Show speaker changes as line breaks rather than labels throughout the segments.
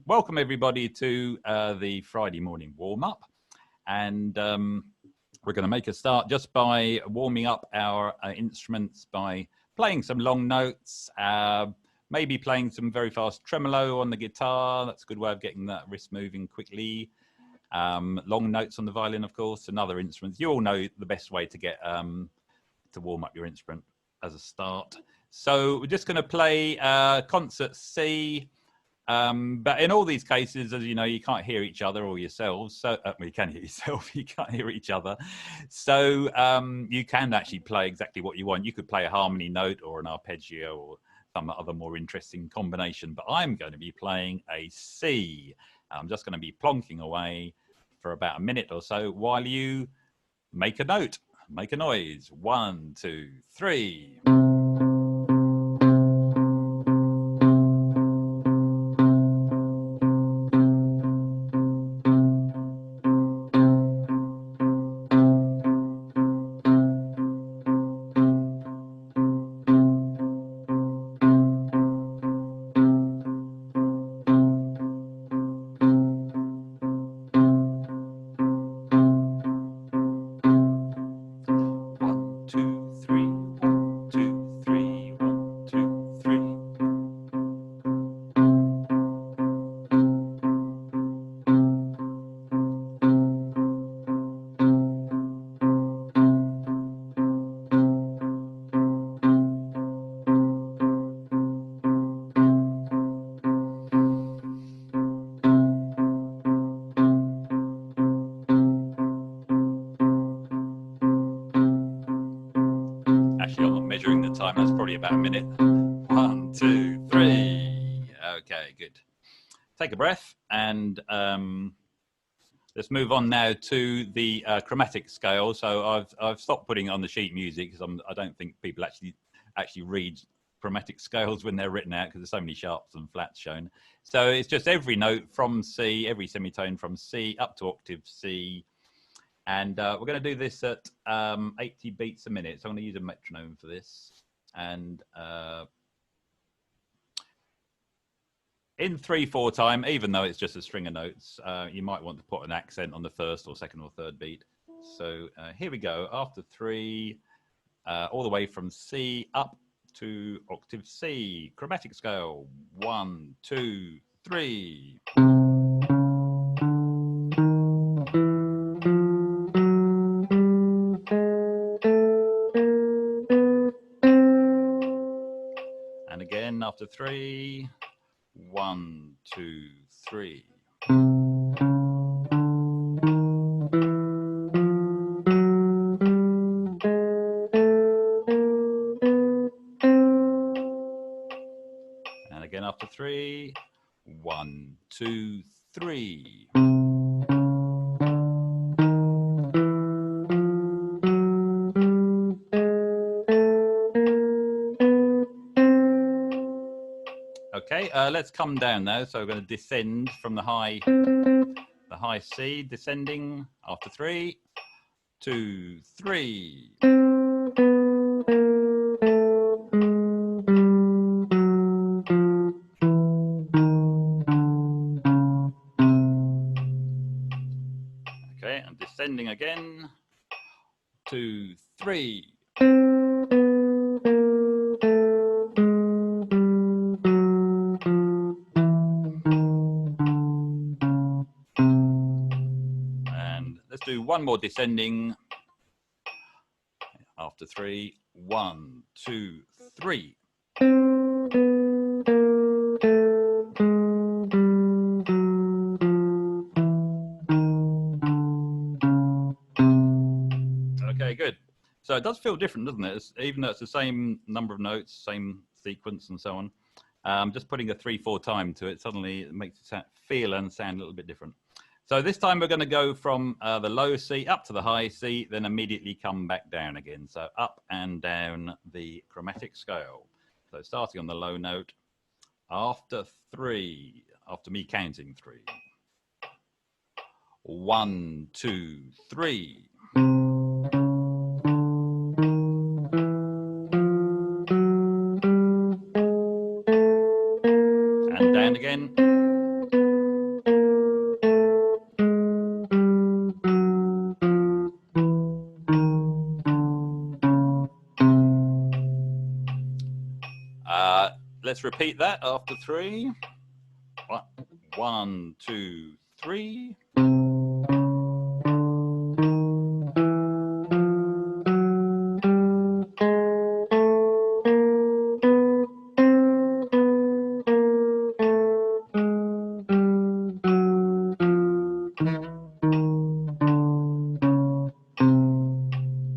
Welcome everybody to the Friday morning warm-up, and we're going to make a start just by warming up our instruments by playing some long notes, maybe playing some very fast tremolo on the guitar. That's a good way of getting that wrist moving quickly. Long notes on the violin, of course, and other instruments. You all know the best way to get to warm up your instrument as a start. So we're just going to play concert C. But in all these cases, as you know, you can't hear each other or yourselves. So well, you can hear yourself, you can't hear each other. So you can actually play exactly what you want. You could play a harmony note or an arpeggio or some other more interesting combination. But I'm going to be playing a C. I'm just going to be plonking away for about a minute or so while you make a note, make a noise. 1, 2, 3. Actually, I'm not measuring the time. That's probably about a minute. 1, 2, 3. Okay, good. Take a breath, and let's move on now to the chromatic scale. So I've stopped putting it on the sheet music because I don't think people actually read chromatic scales when they're written out because there's so many sharps and flats shown. So it's just every note from C, every semitone from C up to octave C. And we're going to do this at 80 beats a minute. So I'm going to use a metronome for this. And in 3/4 time, even though it's just a string of notes, you might want to put an accent on the first or second or third beat. So here we go. After 3, all the way from C up to octave C. Chromatic scale. 1, 2, 3. And again after 3. 1, 2, 3. And again after 3. 1, 2, 3. Okay, let's come down now. So we're going to descend from the high C, descending after 3, 2, 3. Okay, and descending again, 2, 3. Let's do one more descending after 3. 1, 2, 3. Okay, good. So it does feel different, doesn't it? Even though it's the same number of notes, same sequence and so on. Just putting a 3/4 time to it, suddenly it makes it feel and sound a little bit different. So this time we're going to go from the low C up to the high C, then immediately come back down again. So up and down the chromatic scale. So starting on the low note, after 3, after me counting 3. 1, 2, 3. And down again. let's repeat that after 3. 1, 2, 3.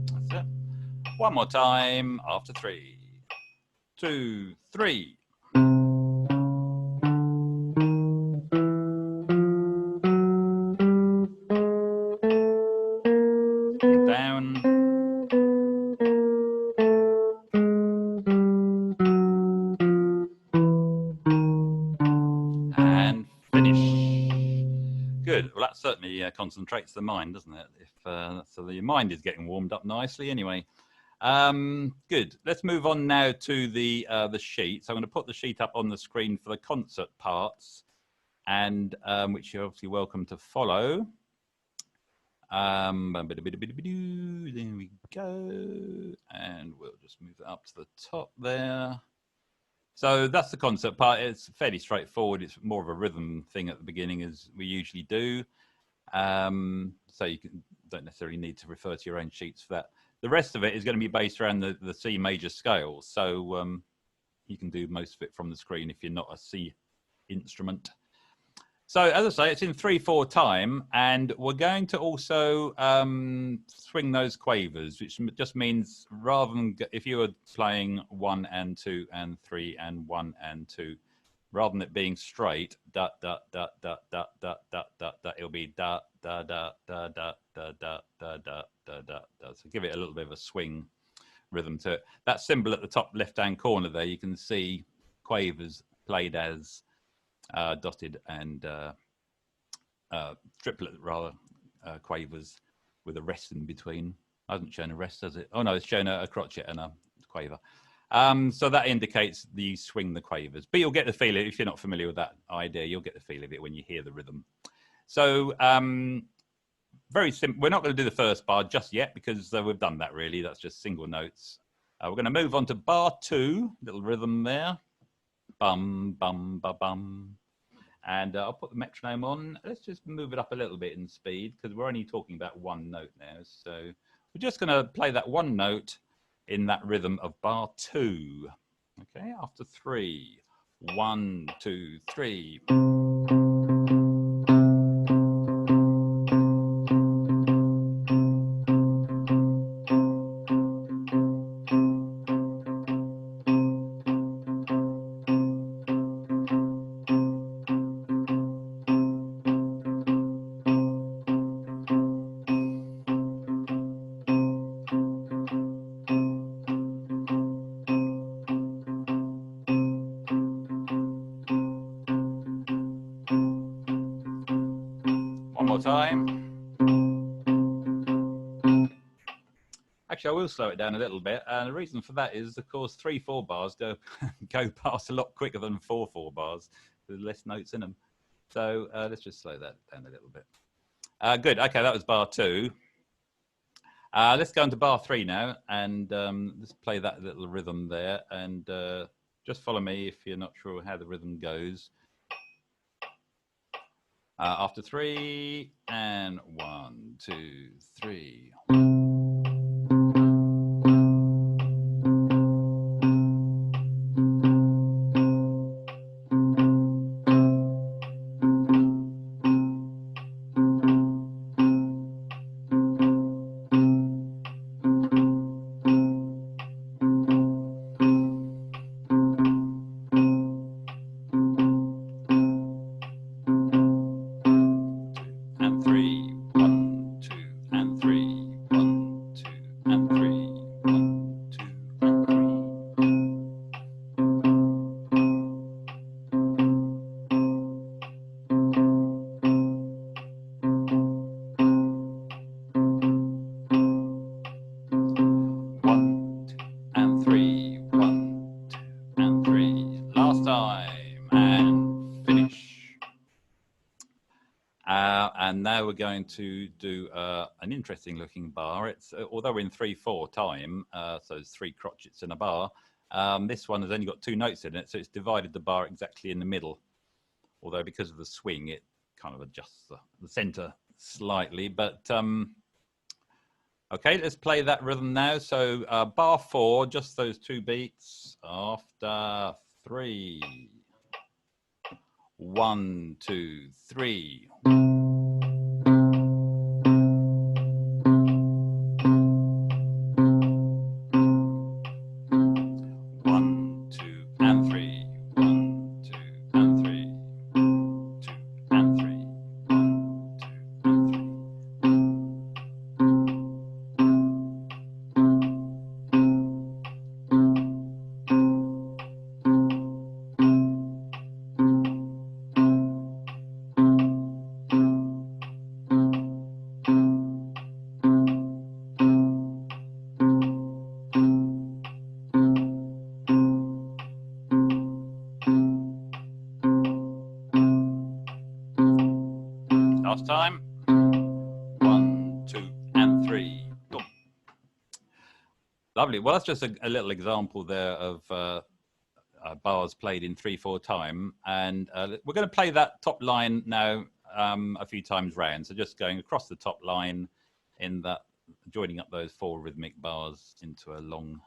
That's it. One more time after 3, 2, 3. Down. And finish. Good. Well, that certainly concentrates the mind, doesn't it? If so, the mind is getting warmed up nicely. Anyway, good. Let's move on now to the sheet. So I'm going to put the sheet up on the screen for the concert parts, and which you're obviously welcome to follow. There we go, and we'll just move it up to the top there. So that's the concert part. It's fairly straightforward. It's more of a rhythm thing at the beginning, as we usually do. So you don't necessarily need to refer to your own sheets for that. The rest of it is going to be based around the C major scale. So you can do most of it from the screen if you're not a C instrument. So as I say, it's in 3/4 time, and we're going to also swing those quavers, which just means rather than if you were playing 1 and 2 and 3 and 1 and 2, rather than it being straight, da da da da da da da da da, it'll be da da da da da da da da da da da. So give it a little bit of a swing rhythm to it. That symbol at the top left-hand corner there, you can see quavers played as dotted and triplet rather quavers with a rest in between. I haven't shown a rest, has it? Oh no, it's shown a crotchet and a quaver. So that indicates you swing the quavers, but you'll get the feel of it if you're not familiar with that idea. You'll get the feel of it when you hear the rhythm. So very simple. We're not going to do the first bar just yet because we've done that really. That's just single notes. We're going to move on to bar 2, little rhythm there. Bum, bum, ba, bum. And I'll put the metronome on. Let's just move it up a little bit in speed because we're only talking about one note now. So we're just going to play that one note in that rhythm of bar 2. Okay, after 3. 1, 2, 3. Time. Actually, I will slow it down a little bit, and the reason for that is, of course, 3/4 bars go past a lot quicker than 4/4 bars with less notes in them. So let's just slow that down a little bit. Good. Okay, that was bar 2. Let's go into bar 3 now, and let's play that little rhythm there, and just follow me if you're not sure how the rhythm goes. After 3, and 1, 2, 3. And now we're going to do an interesting looking bar. It's although we're in 3/4 time, so there's 3 crotchets in a bar, This one has only got 2 notes in it, so it's divided the bar exactly in the middle. Although because of the swing, it kind of adjusts the center slightly. But okay, let's play that rhythm now. So bar 4, just those 2 beats. After 3. 1, 2, 3. 1, 2, and 3. 1, 2, and 3. 2 and 3. 1, 2, and 3. Last time. 1, 2, and 3. Boom. Lovely. Well, that's just a little example there of bars played in 3/4 time, and we're going to play that top line now a few times round. So just going across the top line in that, joining up those 4 rhythmic bars into a long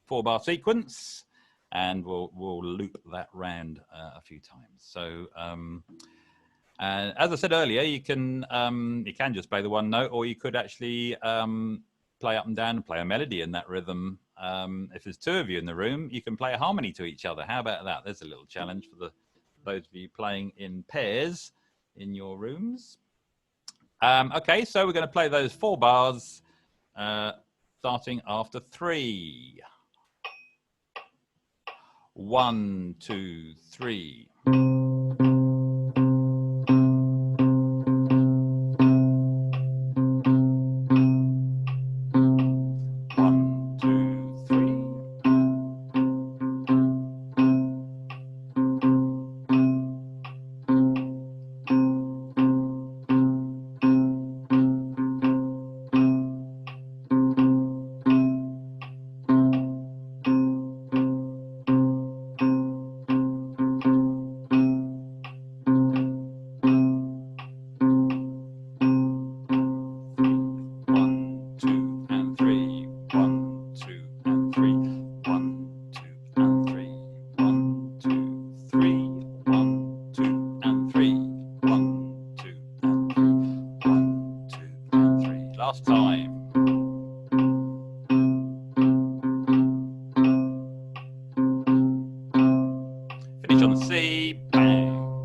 4-bar sequence, and we'll loop that round a few times. So as I said earlier, you can just play the 1 note, or you could actually play up and down and play a melody in that rhythm. If there's 2 of you in the room, you can play a harmony to each other. How about that? There's a little challenge for those of you playing in pairs in your rooms. Okay, so we're going to play those 4 bars starting after 3. 1, 2, 3. 1, 2, and 3. Last time. Finish on the C. Bang.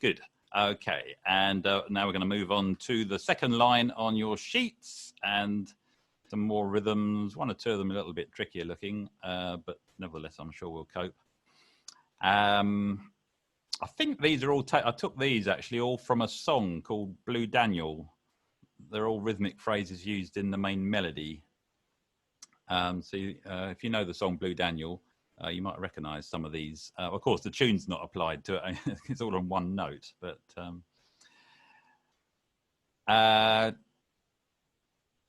Good. Okay, and now we're going to move on to the second line on your sheets, and some more rhythms. 1 or 2 of them a little bit trickier looking, but nevertheless, I'm sure we'll cope. I think these are all, I took these actually all from a song called Blue Daniel. They're all rhythmic phrases used in the main melody. So if you know the song Blue Daniel, you might recognize some of these. Of course, the tune's not applied to it. It's all on 1 note, but right,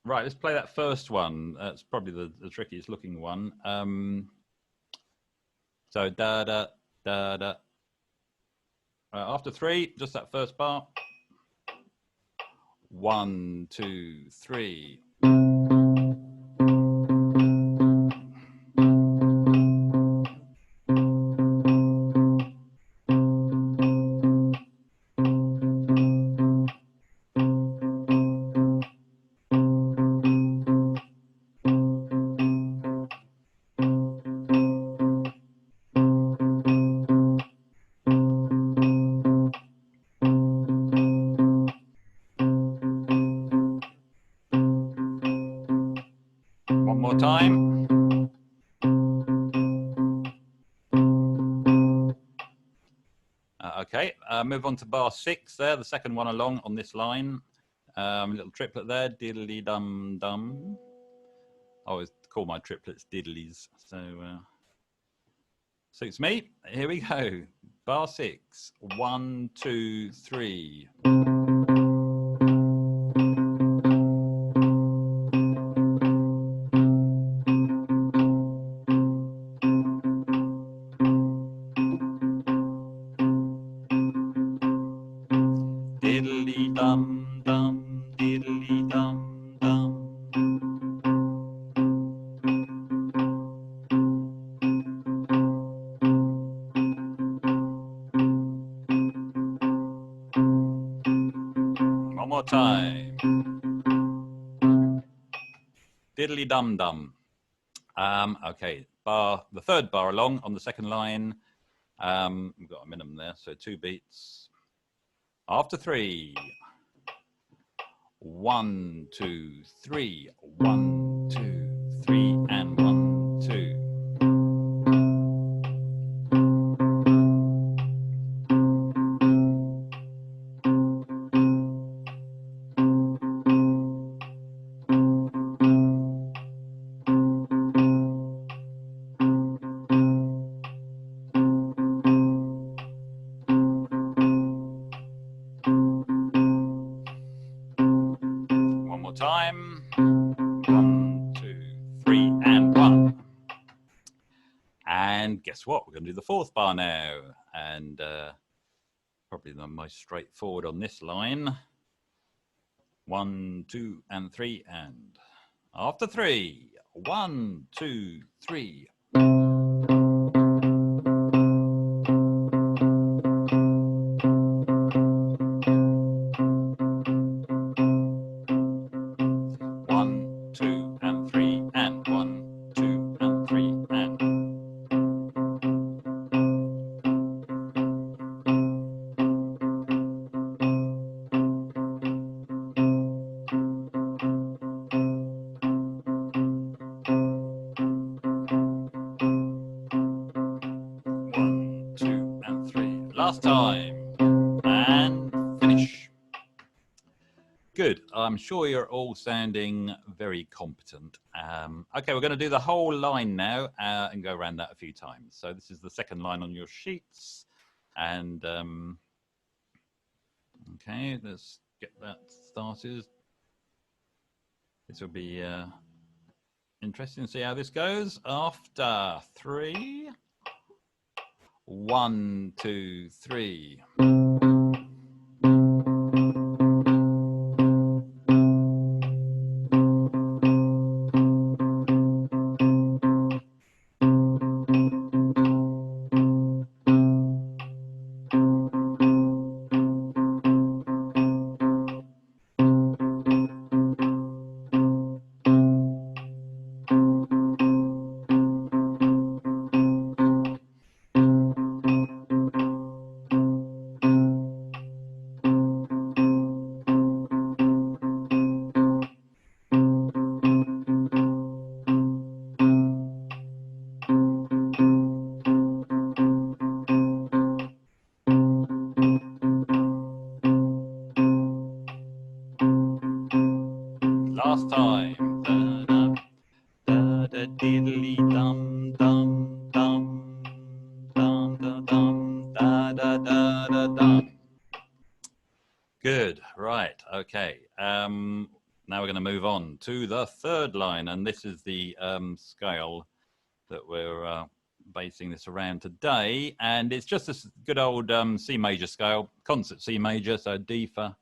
let's play that first one. That's probably the trickiest looking one. So da da da da. After 3, just that first bar. 1, 2, 3. One more time. Okay, move on to bar 6 there, the second one along on this line. Little triplet there, diddly dum dum. I always call my triplets diddlies, so suits me. Here we go. Bar 6. 1, 2, 3. diddly dum dum, diddly dum dum. One more time. Diddly dum dum. Okay, the third bar along on the second line. We've got a minimum there, so 2 beats. After 3. 1, 2, 3. 1, 2, 3, and 1, 2. One more time. 1, 2, 3, and 1. And guess what? We're going to do the fourth bar now. And probably the most straightforward on this line. 1, 2, and 3, and after 3. 1, 2, 3. Last time, and finish. Good. I'm sure you're all sounding very competent. Okay, we're going to do the whole line now and go around that a few times. So this is the second line on your sheets. And okay, let's get that started. This will be interesting to see how this goes. After 3. 1, 2, 3. Last time. Da da diddly dum dum dum dum da dum da da da da dum. Good. Right. Okay. Now we're going to move on to the third line, and this is the scale that we're basing this around today, and it's just this good old C major scale, concert C major, so D for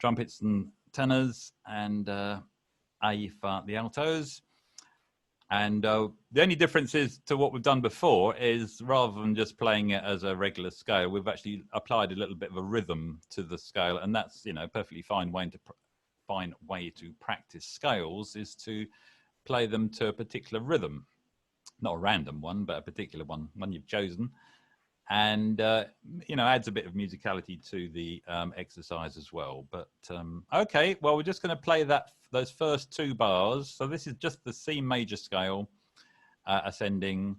trumpets and tenors, and A for the altos. And the only difference is to what we've done before is rather than just playing it as a regular scale, we've actually applied a little bit of a rhythm to the scale, and that's, you know, perfectly fine way to practice scales is to play them to a particular rhythm, not a random one, but a particular one you've chosen. And, you know, adds a bit of musicality to the exercise as well. But, okay, well, we're just going to play those first 2 bars. So this is just the C major scale ascending,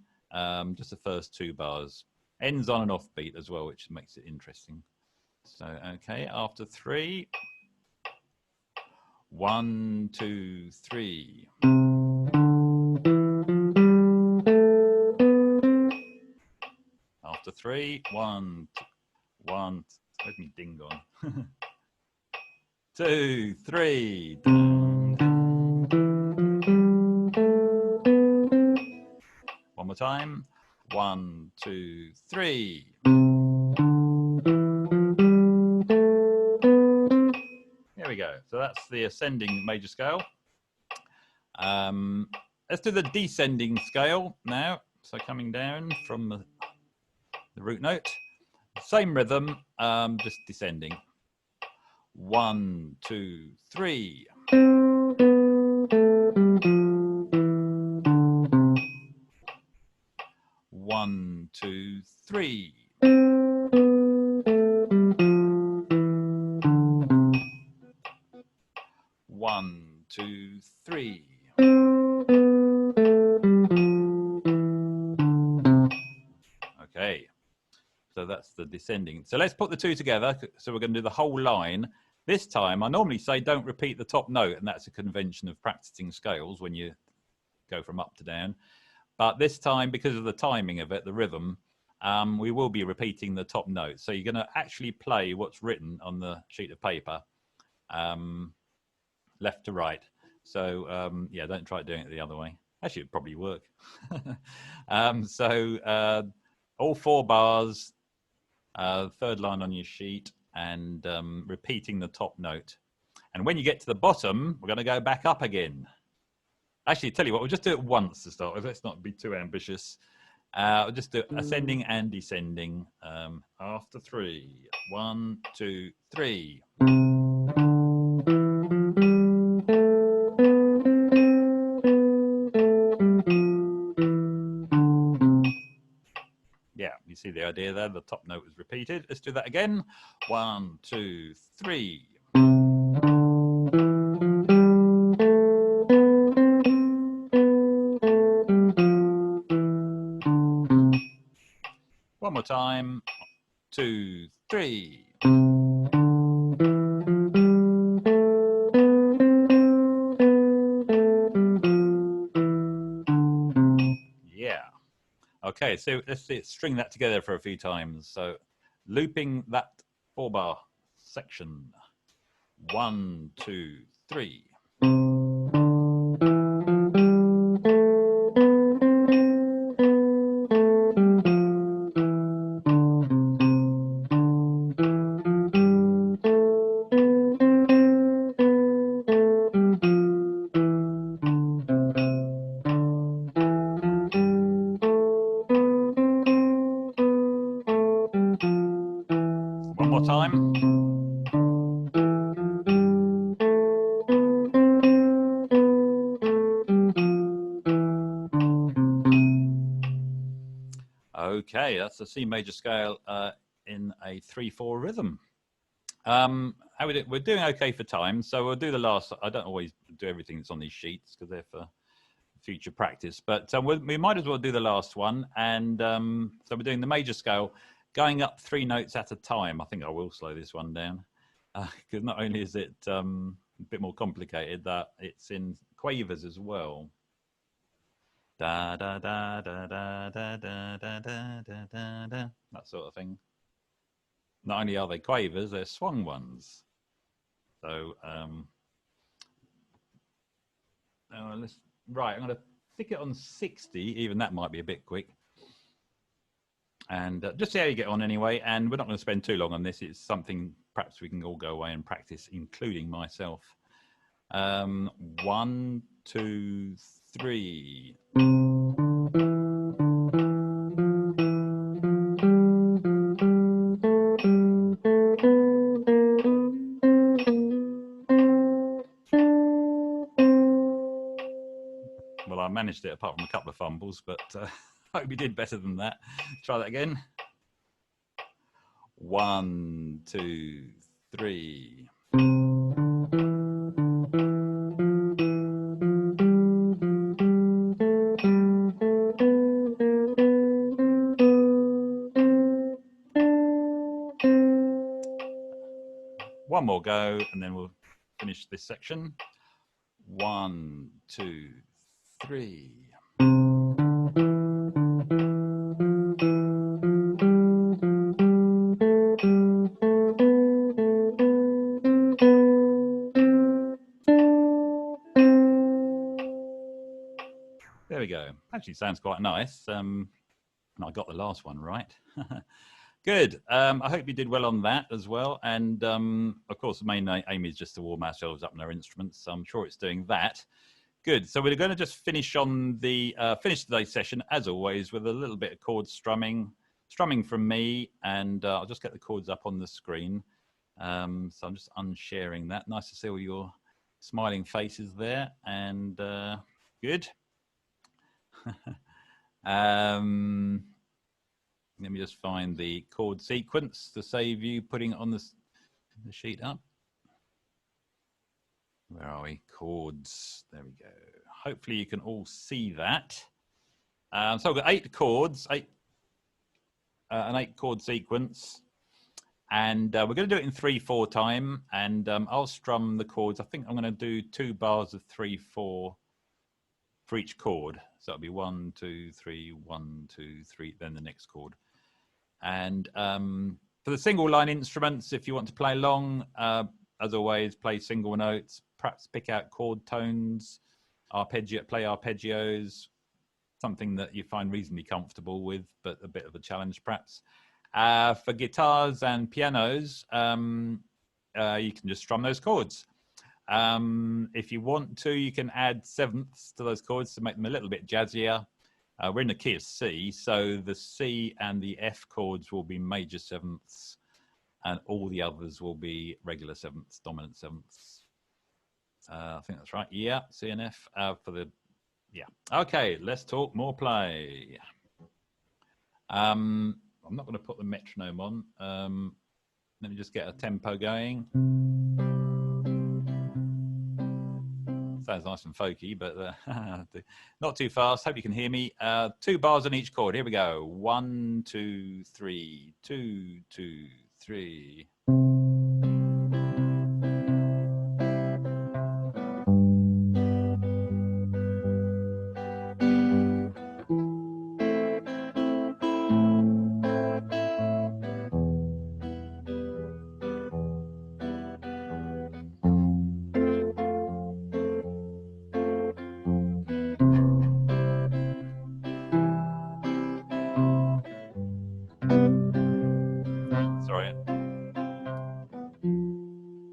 just the first 2 bars. Ends on an off beat as well, which makes it interesting. So, okay, after 3. 1, 2, 3. After 3, 1, 1. Where's me ding gone? 2, 3. One more time. 1, 2, 3. go. So that's the ascending major scale. Let's do the descending scale now. So coming down from the root note, same rhythm, just descending. 1, 2, 3. 1, 2, 3. 1, 2, 3. Okay, so that's the descending. So let's put the two together. So we're going to do the whole line. This time, I normally say don't repeat the top note, and that's a convention of practicing scales when you go from up to down. But this time, because of the timing of it, the rhythm, we will be repeating the top note. So you're going to actually play what's written on the sheet of paper, left to right. So yeah, don't try doing it the other way. Actually, it'd probably work. All 4 bars, third line on your sheet, and repeating the top note. And when you get to the bottom, we're going to go back up again. Actually, tell you what, we'll just do it once to start with. Let's not be too ambitious. We'll just do ascending and descending after 3. 1, 2, 3. Yeah, you see the idea there. The top note was repeated. Let's do that again. 1, 2, 3. One more time. 2, 3. Yeah. Okay, so let's string that together for a few times. So looping that 4-bar section. 1, 2, 3. One more time. Okay, that's the C major scale in a 3/4 rhythm. How we do? We're doing okay for time, so we'll do the last. I don't always do everything that's on these sheets because they're for future practice, but we might as well do the last one. And so we're doing the major scale, going up 3 notes at a time. I think I will slow this one down because not only is it a bit more complicated, that it's in quavers as well. Da da da da da da da da da da da, that sort of thing. Not only are they quavers, they're swung ones. So right, I'm going to stick it on 60. Even that might be a bit quick. And just see how you get on anyway. And we're not going to spend too long on this. It's something perhaps we can all go away and practice, including myself. 1, 2, 3. Well, I managed it apart from a couple of fumbles, but I hope you did better than that. Try that again. 1, 2, 3. One more go, and then we'll finish this section. 1, 2, 3. There we go. Actually sounds quite nice. I got the last one right. Good. I hope you did well on that as well. And of course, the main aim is just to warm ourselves up in our instruments. So I'm sure it's doing that. Good. So we're going to just finish on the finish today's session, as always, with a little bit of chord strumming from me. And I'll just get the chords up on the screen. So I'm just unsharing that. Nice to see all your smiling faces there. And good. Let me just find the chord sequence to save you putting it on the sheet up. Where are we? Chords. There we go. Hopefully you can all see that. So I've got 8 chords, an 8 chord sequence. And we're going to do it in 3/4 time. And I'll strum the chords. I think I'm going to do 2 bars of 3/4 for each chord. So it'll be 1, 2, 3, 1, 2, 3, then the next chord. And for the single line instruments, if you want to play along, as always, play single notes, perhaps pick out chord tones, play arpeggios, something that you find reasonably comfortable with, but a bit of a challenge perhaps. For guitars and pianos, you can just strum those chords. If you want to, you can add sevenths to those chords to make them a little bit jazzier. We're in the key of C, so the C and the F chords will be major sevenths, and all the others will be regular sevenths, dominant sevenths. I think that's right. Yeah, C and F for the, yeah. Okay, let's talk more play. I'm not going to put the metronome on. Let me just get a tempo going. Sounds nice and folky, but not too fast. Hope you can hear me. 2 bars on each chord. Here we go. 1, 2, 3, 2, 2, 3.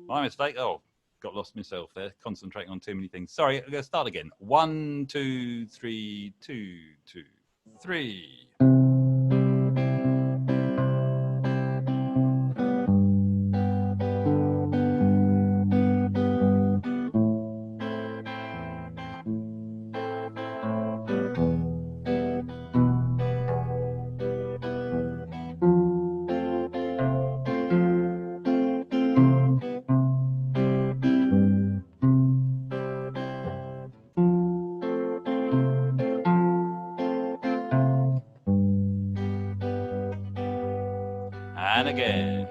My mistake. Oh, got lost myself there, concentrating on too many things. Sorry, I'm going to start again. 1, 2, 3, 2, 2, 3. And again.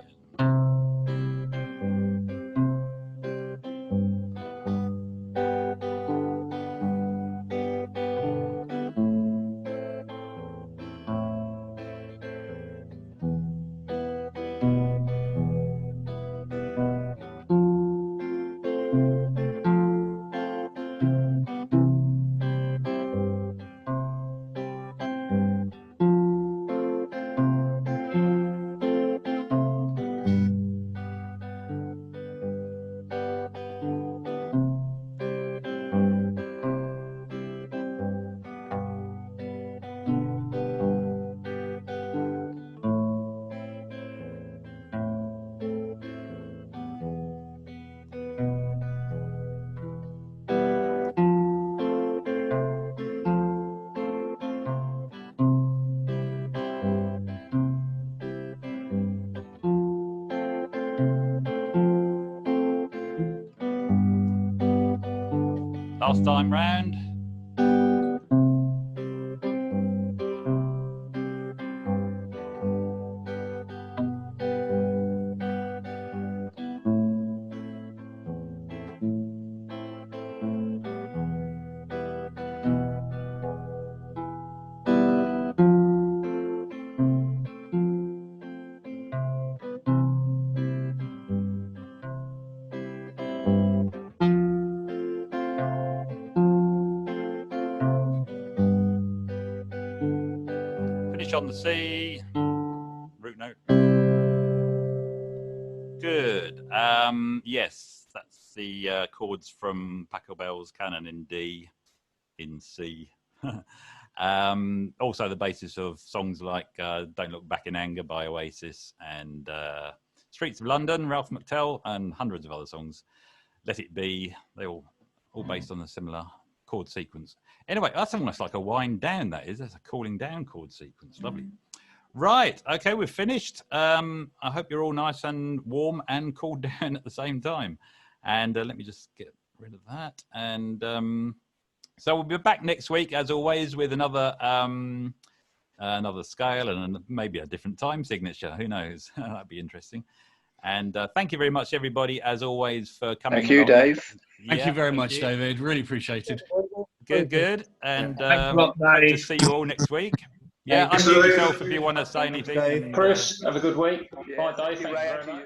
Last time round. Finish on the C, root note. Good. Yes, that's the chords from Pachelbel's Canon in D, in C. Also the basis of songs like Don't Look Back in Anger by Oasis and Streets of London, Ralph McTell, and hundreds of other songs. Let It Be, they're all based on a similar chord sequence. Anyway, that's almost like a wind down, that is. That's a cooling down chord sequence. Lovely. Right, okay, we've finished. I hope you're all nice and warm and cooled down at the same time. And let me just get rid of that. And so we'll be back next week, as always, with another scale and maybe a different time signature. Who knows? That'd be interesting. And thank you very much, everybody, as always, for coming.
Thank you, Dave.
Thank you very much, David. Really appreciated.
Good. And
Thanks a lot,
hope to
Dave.
see you all next week. Yeah,
Thanks.
unmute yourself if you want to say anything.
Chris, have a good week.
Yeah,
Bye, Dave.
thank you,
Thank you
Ray,
very
to you.
much.